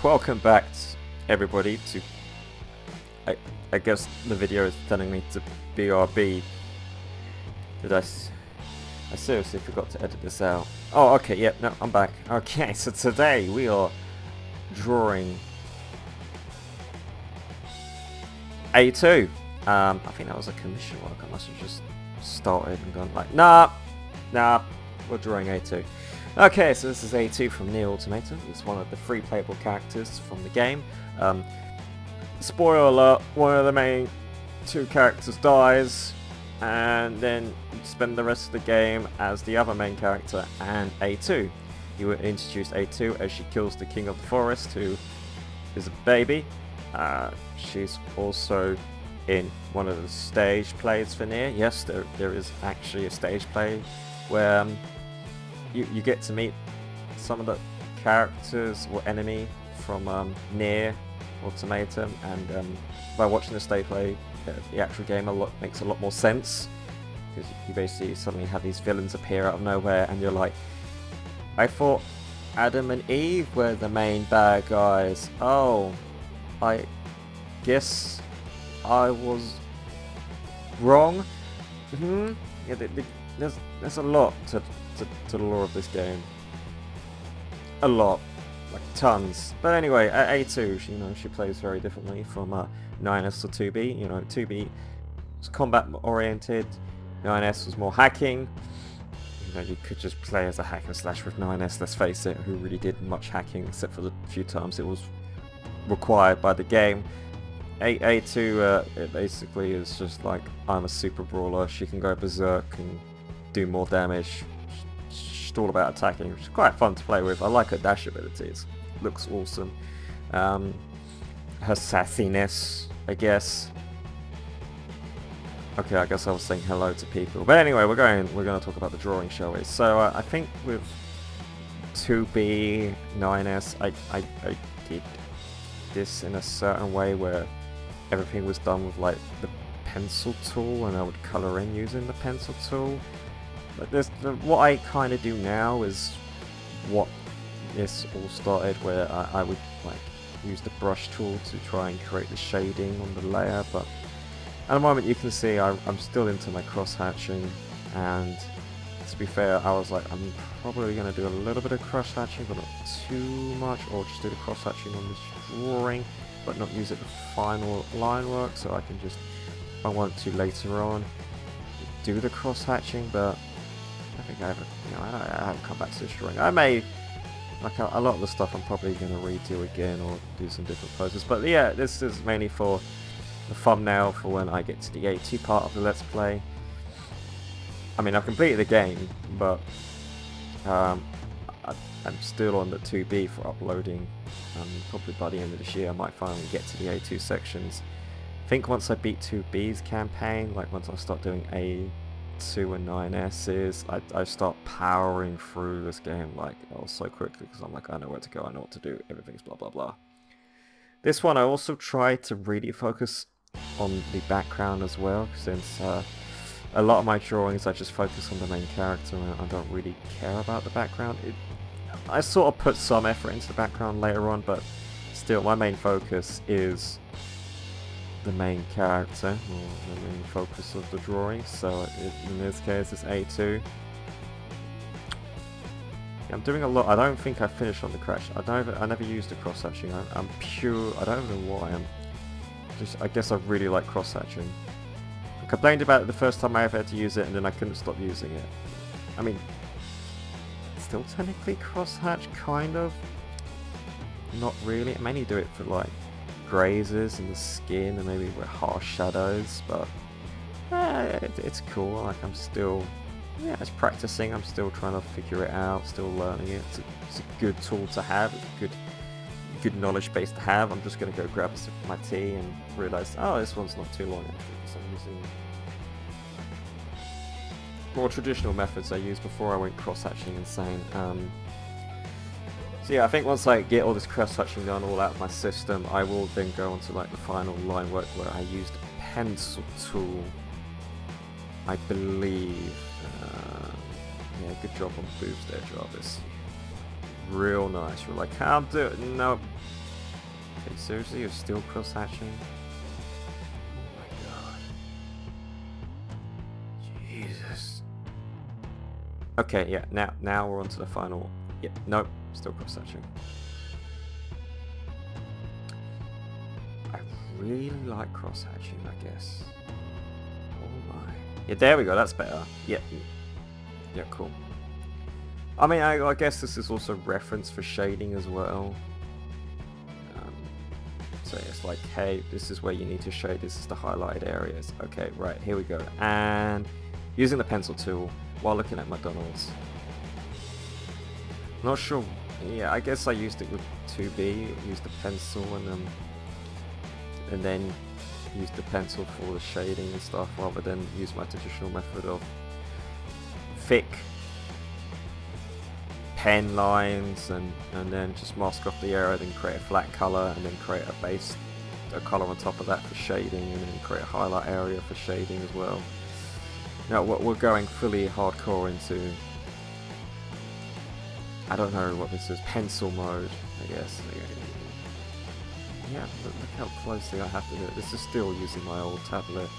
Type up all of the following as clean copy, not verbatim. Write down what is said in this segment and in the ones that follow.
Welcome back, everybody, to... I guess the video is telling me to BRB. I seriously forgot to edit this out. Oh, okay, yep, no, I'm back. Okay, so today we are drawing A2. I think that was a commission work. I must have just started and gone like, nah, we're drawing A2. Okay, so this is A2 from Nier Automata. It's one of the free playable characters from the game. Spoiler alert, one of the main two characters dies, and then you spend the rest of the game as the other main character and A2. You will introduce A2 as she kills the king of the forest, who is a baby. She's also in one of the stage plays for Nier. Yes, there is actually a stage play where you get to meet some of the characters or enemy from Nier Automata, and by watching the stage play, the actual game makes a lot more sense, because you basically suddenly have these villains appear out of nowhere, and you're like, I thought Adam and Eve were the main bad guys. Oh, I guess I was wrong. Yeah, there's a lot to the lore of this game. A lot, like tons. But anyway, at A2, she plays very differently from 9S or 2B. 2B was combat oriented, 9S was more hacking. You could just play as a hack and slash with 9S, let's face it, who really did much hacking, except for the few times it was required by the game. A2, it basically is just like, I'm a super brawler, she can go berserk and do more damage. She's all about attacking, which is quite fun to play with. I like her dash abilities, looks awesome. Her sassiness, I guess. Okay, I guess I was saying hello to people. But anyway, we're going to talk about the drawing, shall we? So I think with 2B, 9S, I did this in a certain way where everything was done with like the pencil tool, and I would colour in using the pencil tool. But what I kind of do now is what this all started, where I would like use the brush tool to try and create the shading on the layer. But at the moment, you can see I'm still into my cross hatching, and to be fair, I was like, I'm probably going to do a little bit of cross hatching, but not too much, or just do the cross hatching on this drawing, but not use it for final line work, so I can just, if I want to later on, do the cross hatching. But I think I haven't come back to this drawing. I may, like a lot of the stuff I'm probably going to redo again or do some different poses. But yeah, this is mainly for the thumbnail for when I get to the A2 part of the Let's Play. I mean, I've completed the game, but I'm still on the 2B for uploading. Probably by the end of this year I might finally get to the A2 sections. I think once I beat 2B's campaign, like once I start doing A2 and 9S's, I start powering through this game like so quickly, because I'm like, I know where to go, I know what to do, everything's blah blah blah. This one I also tried to really focus on the background as well, since a lot of my drawings I just focus on the main character and I don't really care about the background. I sort of put some effort into the background later on, but still my main focus is the main character, or the main focus of the drawing. So in this case it's A2. I'm doing a lot. I don't think I finished on the crash. I never used the cross hatching. I'm pure. I don't know why. I guess I really like cross hatching. I complained about it the first time I ever had to use it, and then I couldn't stop using it. I mean, still technically cross hatch, kind of. Not really. I mainly do it for like grazes and the skin, and maybe with harsh shadows. But it's cool. Like I'm still. Yeah, it's practicing. I'm still trying to figure it out, still learning it. It's a good tool to have, it's a good knowledge base to have. I'm just going to go grab a sip of my tea and realise, oh, this one's not too long actually, because I'm using more traditional methods I used before I went cross-hatching insane. So yeah, I think once I get all this cross-hatching done, all out of my system, I will then go on to like the final line work where I used a pencil tool, I believe. Yeah, good job on boobs there, Jarvis. Real nice. You're like, can't do it. No. Okay, seriously, you're still cross-hatching? Oh my god. Jesus. Okay, yeah, now we're on to the final. Yeah, nope, still cross-hatching. I really like cross-hatching, I guess. Oh my. Yeah, there we go, that's better. Yeah. Yeah, cool. I mean, I guess this is also reference for shading as well. So it's like, hey, this is where you need to shade, this is the highlighted areas. Okay, right, here we go. And using the pencil tool while looking at McDonald's. Not sure, yeah, I guess I used it with 2B, used the pencil and then used the pencil for the shading and stuff rather than use my traditional method of thick pen lines and then just mask off the area, then create a flat color and then create a color on top of that for shading and then create a highlight area for shading as well. Now we're going fully hardcore into, I don't know what this is, pencil mode, I guess. Yeah, look how closely I have to do it. This is still using my old tablet.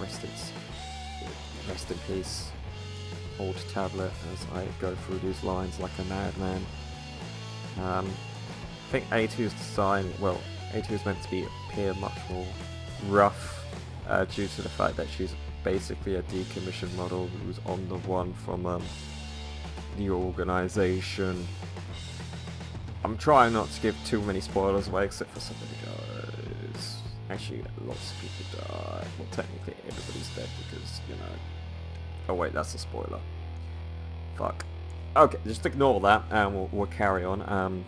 Rest in peace. Old tablet as I go through these lines like a madman. I think A2's design, well, A2 is meant to appear much more rough due to the fact that she's basically a decommissioned model who's on the one from the organization. I'm trying not to give too many spoilers away except for somebody dies. Actually, lots of people die. Well, technically everybody's dead because, you know. Oh wait, that's a spoiler. Fuck. Okay, just ignore that and we'll carry on.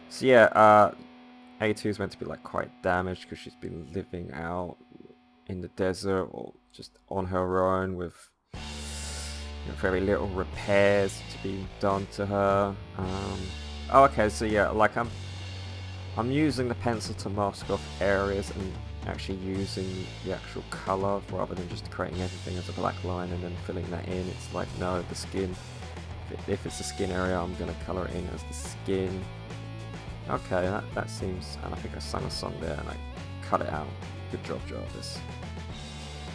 So yeah, A2 is meant to be like quite damaged because she's been living out in the desert or just on her own with very little repairs to be done to her. Oh, okay, so yeah, like I'm using the pencil to mask off areas and actually using the actual color rather than just creating everything as a black line and then filling that in. It's like, no, the skin, if it's the skin area, I'm going to color it in as the skin. Okay, that seems, and I think I sang a song there and I cut it out. Good job, Jarvis.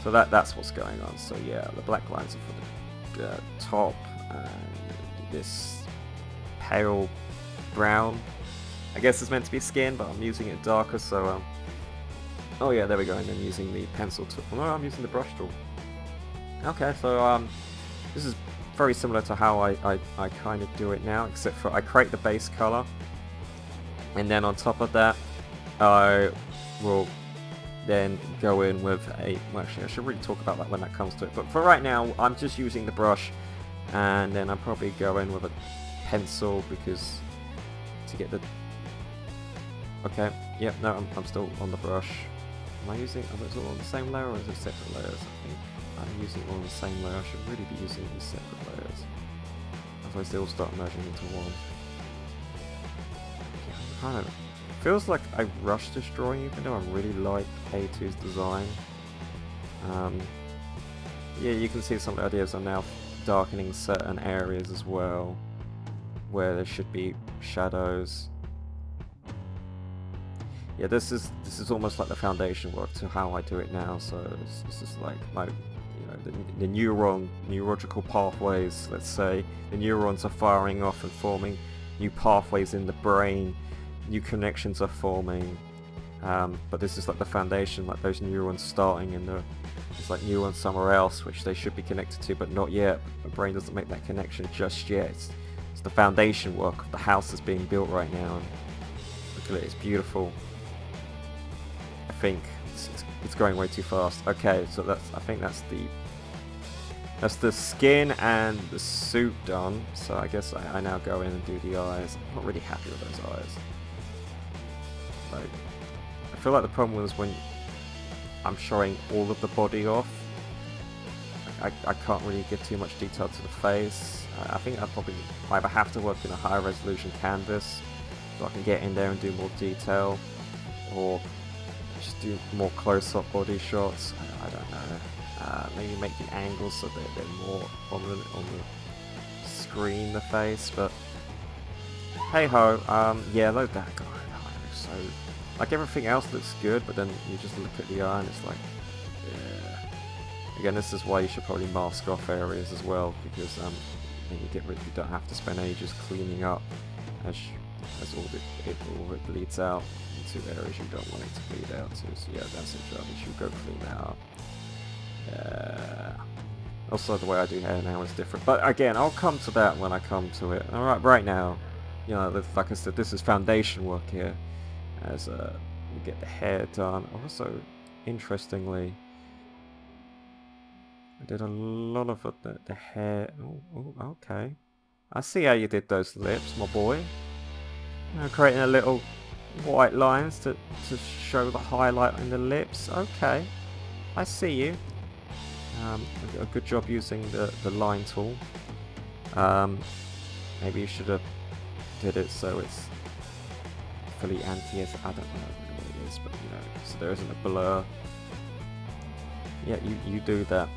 So that's what's going on. So yeah, the black lines are for the top and this pale brown, I guess it's meant to be skin, but I'm using it darker, so oh yeah, there we go, and then using the pencil tool. No, I'm using the brush tool. Okay, so this is very similar to how I kind of do it now, except for I create the base color, and then on top of that, I will then go in with a, well actually I should really talk about that when that comes to it, but for right now, I'm just using the brush, and then I'll probably go in with a pencil because to get the, okay, yep, no, I'm still on the brush. Am I using, are those all on the same layer or is it separate layers? I think I'm using all on the same layer. I should really be using these separate layers. Otherwise they all start merging into one. Yeah, kind of, feels like I rushed this drawing even though I really like A2's design. Yeah, you can see some of the ideas are now darkening certain areas as well, where there should be shadows. Yeah, this is almost like the foundation work to how I do it now. So this is like my, you know, the neurological pathways. Let's say the neurons are firing off and forming new pathways in the brain. New connections are forming. But this is like the foundation, like those neurons starting in the, it's like neurons somewhere else which they should be connected to, but not yet. The brain doesn't make that connection just yet. It's the foundation work of the house that's being built right now. And look at it, it's beautiful. I think it's going way too fast. Okay, so I think that's the skin and the suit done. So I guess I now go in and do the eyes. I'm not really happy with those eyes. Like, I feel like the problem was when I'm showing all of the body off, I can't really give too much detail to the face. I think I probably either have to work in a higher resolution canvas so I can get in there and do more detail, or just do more close-up body shots. I don't know. Maybe make the angles so that they're more prominent on the screen, the face, but hey ho. Yeah, look at that guy. That looks so like everything else looks good, but then you just look at the eye and it's like, yeah. Again, this is why you should probably mask off areas as well, because then you don't have to spend ages cleaning up as all it bleeds out into areas you don't want it to bleed out to. So yeah, that's a job. You should go clean that up. Also, the way I do hair now is different, but again, I'll come to that when I come to it. All right now, you know, like I said, this is foundation work here, as we get the hair done. Also, interestingly, I did a lot of the hair. Oh, okay. I see how you did those lips, my boy. Creating a little white lines to show the highlight in the lips. Okay, I see you. A good job using the line tool. Maybe you should have did it so it's fully anti-as. I don't know what it is, but you know, so there isn't a blur. Yeah, you do that.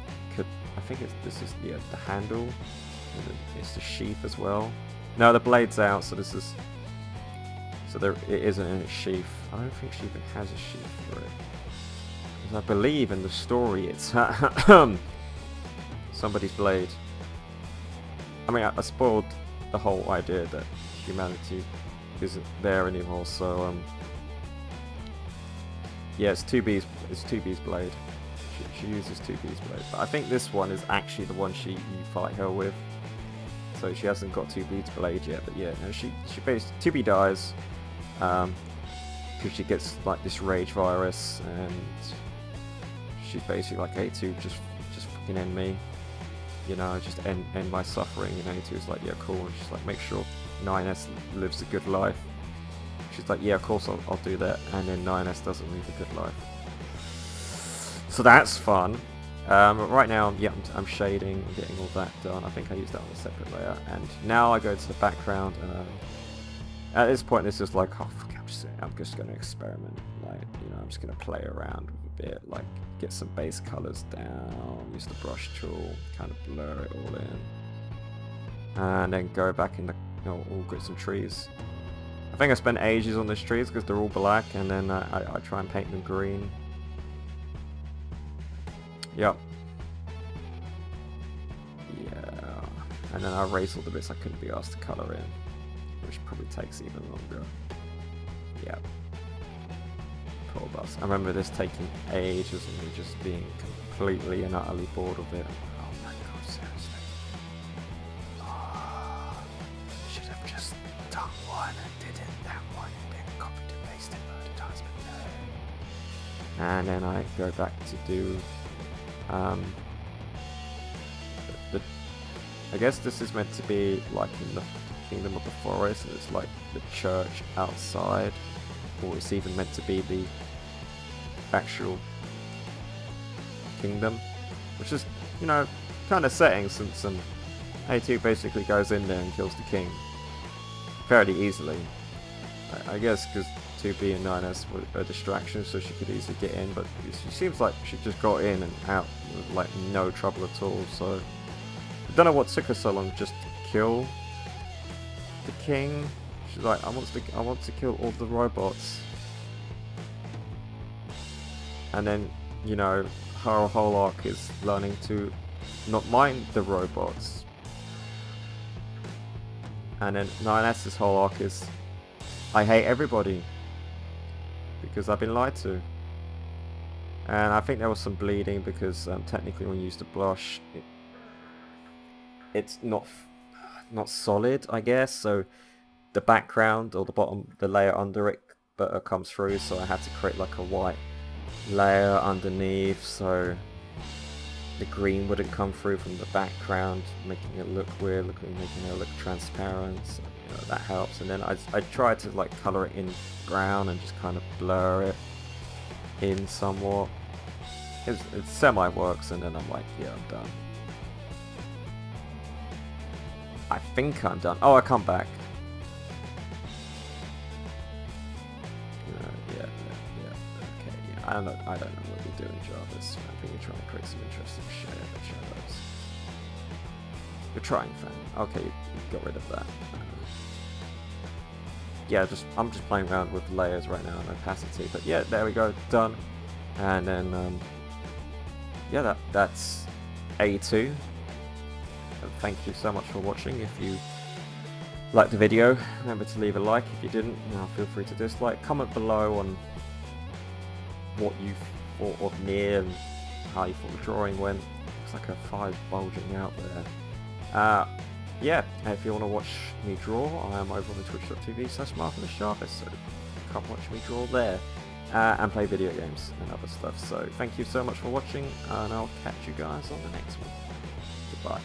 I think this is the handle. And it's the sheath as well. No, the blade's out, so this is. So there it isn't in its sheath. I don't think she even has a sheath for it. Because I believe in the story it's somebody's blade. I mean, I spoiled the whole idea that humanity isn't there anymore. So yeah, it's 2B's blade. She uses 2B's blade, but I think this one is actually the one you fight her with. So she hasn't got 2B's blade yet, but yeah, no, she basically 2B dies because she gets like this rage virus, and she's basically like, A2, just fucking end me, you know, just end my suffering. And A2 is like, yeah, cool. And she's like, make sure 9S lives a good life. She's like, yeah, of course I'll do that. And then 9S doesn't live a good life. So that's fun. But right now, yeah, I'm shading and getting all that done. I think I used that on a separate layer. And now I go to the background. At this point, it's just like, oh, fuck, I'm just going to experiment. Like, you know, I'm just going to play around with a bit. Like, get some base colors down. Use the brush tool. Kind of blur it all in. And then go back in the, you know, all get some trees. I think I spent ages on these trees because they're all black. And then I try and paint them green. Yep. Yeah. And then I erase all the bits I couldn't be asked to colour in, which probably takes even longer. Yep. Poor boss. I remember this taking ages and me just being completely and utterly bored of it. Oh my god, seriously. Oh, should have just done one and didn't that one and then copied and pasted loads of times, but no. And then I go back to do I guess this is meant to be like in the Kingdom of the Forest, and it's like the church outside, or it's even meant to be the actual kingdom, which is, you know, kind of setting, since A2 basically goes in there and kills the king fairly easily. I guess because 2B and 9S were a distraction, so she could easily get in, but she seems like she just got in and out with like no trouble at all. So I don't know what took her so long just to kill the king. She's like, I want to kill all the robots, and then, you know, her whole arc is learning to not mind the robots, and then 9S's whole arc is, I hate everybody because I've been lied to. And I think there was some bleeding because technically when you use the blush, it's not solid, I guess. So the background or the bottom, the layer under it, comes through. So I had to create like a white layer underneath, so the green wouldn't come through from the background, making it look weird, making it look transparent. So, you know, that helps. And then I tried to like color it in brown and just kind of blur it in somewhat. It semi works, and then I'm like, yeah, I'm done. I think I'm done. Oh, I come back. Yeah. Okay, yeah. I don't know what you're doing, Jarvis. I think you're trying to create some interesting shadows. You're trying, fan. Okay, you got rid of that. yeah, I'm just playing around with layers right now and opacity. But yeah, there we go, done. And then yeah, that's A2. And thank you so much for watching. If you liked the video, remember to leave a like. If you didn't, now feel free to dislike. Comment below on what you thought of Nier and how you thought the drawing went. Looks like a 5 bulging out there. Yeah, if you want to watch me draw, I am over on the twitch.tv/marvellousjarvis, so come watch me draw there. And play video games and other stuff. So thank you so much for watching, and I'll catch you guys on the next one. Goodbye.